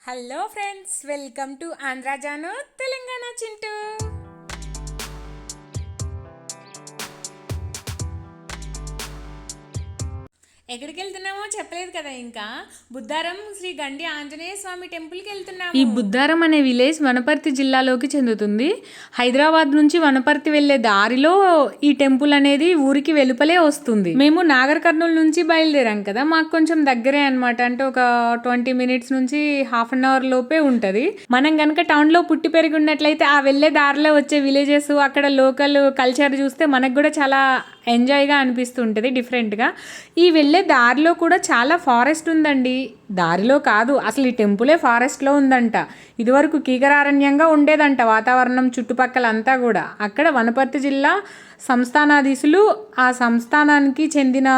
Hello friends, welcome to Andhra Janu Telangana Chintu. ఎక్కడికి వెళ్తున్నామో చెప్పలేదు కదా. ఇంకా బుద్ధారం శ్రీ గండి ఆంజనేయ స్వామి టెంపుల్కి వెళ్తున్నాము. ఈ బుద్ధారం అనే విలేజ్ వనపర్తి జిల్లాలోకి చెందుతుంది. హైదరాబాద్ నుంచి వనపర్తి వెళ్లే దారిలో ఈ టెంపుల్ అనేది ఊరికి వెలుపలే వస్తుంది. మేము నాగర్ కర్నూలు నుంచి బయలుదేరాం కదా, మాకు కొంచెం దగ్గరే అనమాట. అంటే ఒక 20 minutes నుంచి హాఫ్ అన్ అవర్ లోపే ఉంటది. మనం గనక టౌన్ లో పుట్టి పెరిగి ఉన్నట్లయితే ఆ వెళ్లే దారిలో వచ్చే విలేజెస్, అక్కడ లోకల్ కల్చర్ చూస్తే మనకు కూడా చాలా ఎంజాయ్గా అనిపిస్తుంటుంది డిఫరెంట్గా. ఈ వెళ్ళే దారిలో కూడా చాలా ఫారెస్ట్ ఉందండి. దారిలో కాదు, అసలు ఈ టెంపులే ఫారెస్ట్లో ఉందంట. ఇదివరకు కీకరారణ్యంగా ఉండేదంట వాతావరణం చుట్టుపక్కల అంతా కూడా. అక్కడ వనపర్తి జిల్లా సంస్థానాధీశులు ఆ సంస్థానానికి చెందిన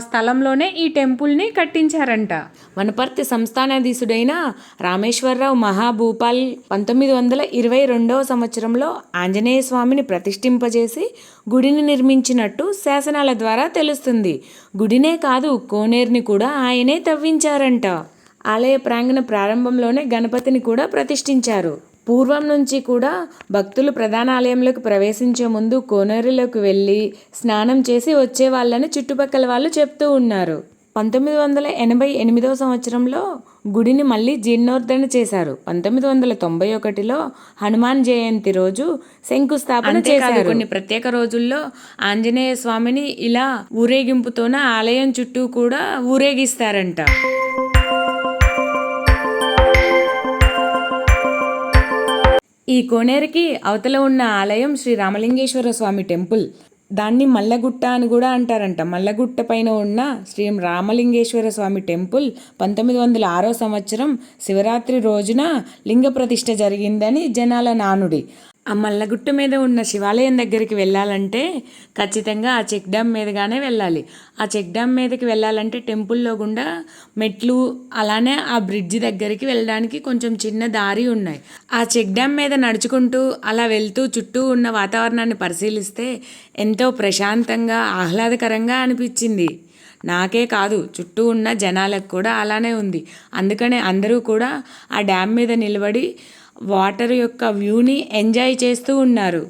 స్థలంలోనే ఈ టెంపుల్ని కట్టించారంట. వనపర్తి సంస్థానాధీశుడైన రామేశ్వరరావు మహాభూపాల్ 1922వ సంవత్సరంలో ఆంజనేయ స్వామిని ప్రతిష్ఠింపజేసి గుడిని నిర్మించినట్టు శాసనాల ద్వారా తెలుస్తుంది. గుడినే కాదు, కోనేరుని కూడా ఆయనే తవ్వించారంట. ఆలయ ప్రాంగణ ప్రారంభంలోనే గణపతిని కూడా ప్రతిష్ఠించారు. పూర్వం నుంచి కూడా భక్తులు ప్రధాన ఆలయంలోకి ప్రవేశించే ముందు కోనేరులోకి వెళ్ళి స్నానం చేసి వచ్చే వాళ్ళని చుట్టుపక్కల వాళ్ళు చెప్తూ ఉన్నారు. 1988వ సంవత్సరంలో గుడిని మళ్ళీ జీర్ణోద్ధరణ చేశారు. 1991లో హనుమాన్ జయంతి రోజు శంకుస్థాపన చేశారు. కొన్ని ప్రత్యేక రోజుల్లో ఆంజనేయ స్వామిని ఇలా ఊరేగింపుతోన ఆలయం చుట్టూ కూడా ఊరేగిస్తారంట. ఈ కోనేరుకి అవతల ఉన్న ఆలయం శ్రీ రామలింగేశ్వర స్వామి టెంపుల్. దాన్ని మల్లగుట్ట అని కూడా అంటారంట. మల్లగుట్ట పైన ఉన్న శ్రీ రామలింగేశ్వర స్వామి టెంపుల్ 1906వ సంవత్సరం శివరాత్రి రోజున లింగ ప్రతిష్ఠ జరిగిందని జనాల నానుడి. ఆ మల్లగుట్ట మీద ఉన్న శివాలయం దగ్గరికి వెళ్ళాలంటే ఖచ్చితంగా ఆ చెక్ డ్యామ్ మీదగానే వెళ్ళాలి. ఆ చెక్ డ్యామ్ మీదకి వెళ్ళాలంటే టెంపుల్లో గుండా మెట్లు, అలానే ఆ బ్రిడ్జి దగ్గరికి వెళ్ళడానికి కొంచెం చిన్న దారి ఉన్నాయి. ఆ చెక్ డ్యామ్ మీద నడుచుకుంటూ అలా వెళ్తూ చుట్టూ ఉన్న వాతావరణాన్ని పరిశీలిస్తే ఎంతో ప్రశాంతంగా ఆహ్లాదకరంగా అనిపించింది. నాకే కాదు, చుట్టూ ఉన్న జనాలకు కూడా అలానే ఉంది. అందుకనే అందరూ కూడా ఆ డ్యామ్ మీద నిలబడి వాటర్ యొక్క వ్యూని ఎంజాయ్ చేస్తూ ఉన్నారు.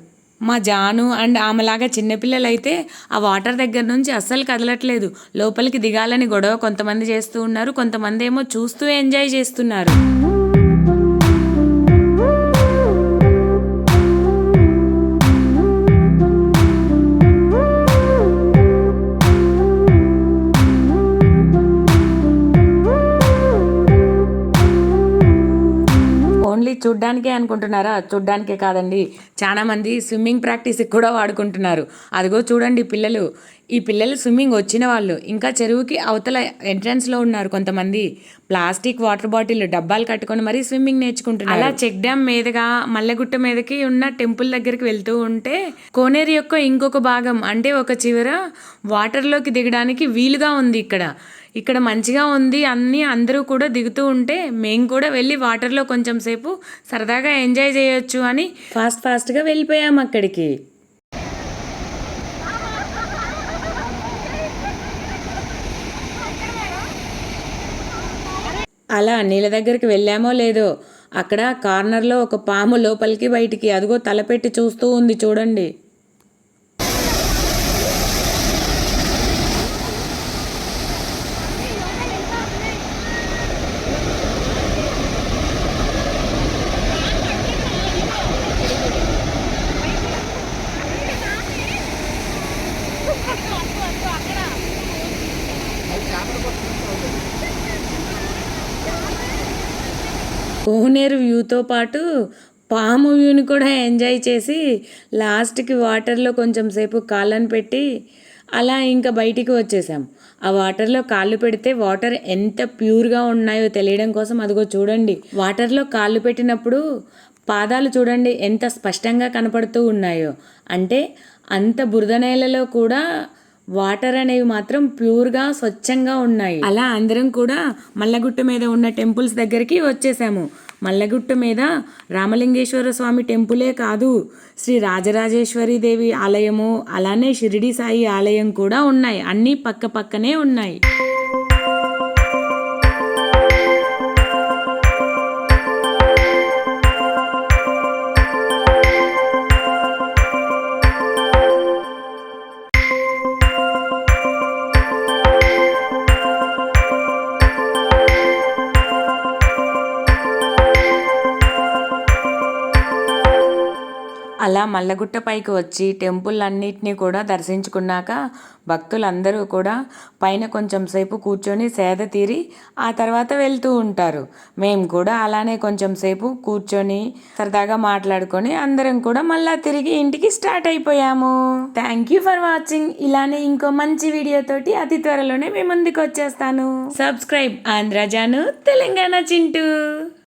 మా జాను అండ్ ఆమెలాగా చిన్నపిల్లలు అయితే ఆ వాటర్ దగ్గర నుంచి అస్సలు కదలట్లేదు. లోపలికి దిగాలని గొడవ కొంతమంది చేస్తూ ఉన్నారు, కొంతమంది ఏమో చూస్తూ ఎంజాయ్ చేస్తున్నారు. ఓన్లీ చూడ్డానికే అనుకుంటున్నారా? చూడ్డానికే కాదండి, చాలా మంది స్విమ్మింగ్ ప్రాక్టీస్కి కూడా వాడుకుంటున్నారు. అదిగో చూడండి పిల్లలు. ఈ పిల్లలు స్విమ్మింగ్ వచ్చిన వాళ్ళు ఇంకా చెరువుకి అవతల ఎంట్రన్స్లో ఉన్నారు. కొంతమంది ప్లాస్టిక్ వాటర్ బాటిల్ డబ్బాలు కట్టుకొని మరీ స్విమ్మింగ్ నేర్చుకుంటున్నారు. అలా చెక్ డ్యామ్ మీదుగా మల్లెగుట్ట మీదకి ఉన్న టెంపుల్ దగ్గరికి వెళ్తూ ఉంటే కోనేరు యొక్క ఇంకొక భాగం, అంటే ఒక చివర వాటర్లోకి దిగడానికి వీలుగా ఉంది. ఇక్కడ మంచిగా ఉంది అన్నీ. అందరూ కూడా దిగుతూ ఉంటే మేము కూడా వెళ్ళి వాటర్లో కొంచెం సేపు సరదాగా ఎంజాయ్ చేయొచ్చు అని ఫాస్ట్గా వెళ్ళిపోయాము అక్కడికి. అలా నీళ్ళ దగ్గరికి వెళ్ళామో లేదో, అక్కడ కార్నర్లో ఒక పాము లోపలికి బయటికి అదిగో తలపెట్టి చూస్తూ ఉంది చూడండి. కోనేరు వ్యూతో పాటు పాము వ్యూని కూడా ఎంజాయ్ చేసి లాస్ట్కి వాటర్లో కొంచెం సేపు కాళ్ళను పెట్టి అలా ఇంకా బయటికి వచ్చేసాం. ఆ వాటర్లో కాళ్ళు పెడితే వాటర్ ఎంత ప్యూర్గా ఉన్నాయో తెలియడం కోసం అదిగో చూడండి. వాటర్లో కాళ్ళు పెట్టినప్పుడు పాదాలు చూడండి ఎంత స్పష్టంగా కనపడుతూ ఉన్నాయో. అంటే అంత బురద నేలలో కూడా వాటర్ అనేవి మాత్రం ప్యూర్గా స్వచ్ఛంగా ఉన్నాయి. అలా అందరం కూడా మల్లగుట్ట మీద ఉన్న టెంపుల్స్ దగ్గరికి వచ్చేసాము. మల్లగుట్ట మీద రామలింగేశ్వర స్వామి టెంపులే కాదు, శ్రీ రాజరాజేశ్వరి దేవి ఆలయము, అలానే షిరిడి సాయి ఆలయం కూడా ఉన్నాయి. అన్నీ పక్క పక్కనే ఉన్నాయి. అలా మల్లగుట్ట పైకి వచ్చి టెంపుల్ అన్నిటినీ కూడా దర్శించుకున్నాక భక్తులందరూ కూడా పైన కొంచెం సేపు కూర్చొని సేద తీరి ఆ తర్వాత వెళ్తూ ఉంటారు. మేము కూడా అలానే కొంచెం సేపు కూర్చొని సరదాగా మాట్లాడుకొని అందరం కూడా మళ్ళా తిరిగి ఇంటికి స్టార్ట్ అయిపోయాము. Thank you for watching. ఇలానే ఇంకో మంచి వీడియోతోటి అతి త్వరలోనే మీ ముందుకు వచ్చేస్తాను. సబ్స్క్రైబ్ ఆంధ్రజాను తెలంగాణ చింటూ.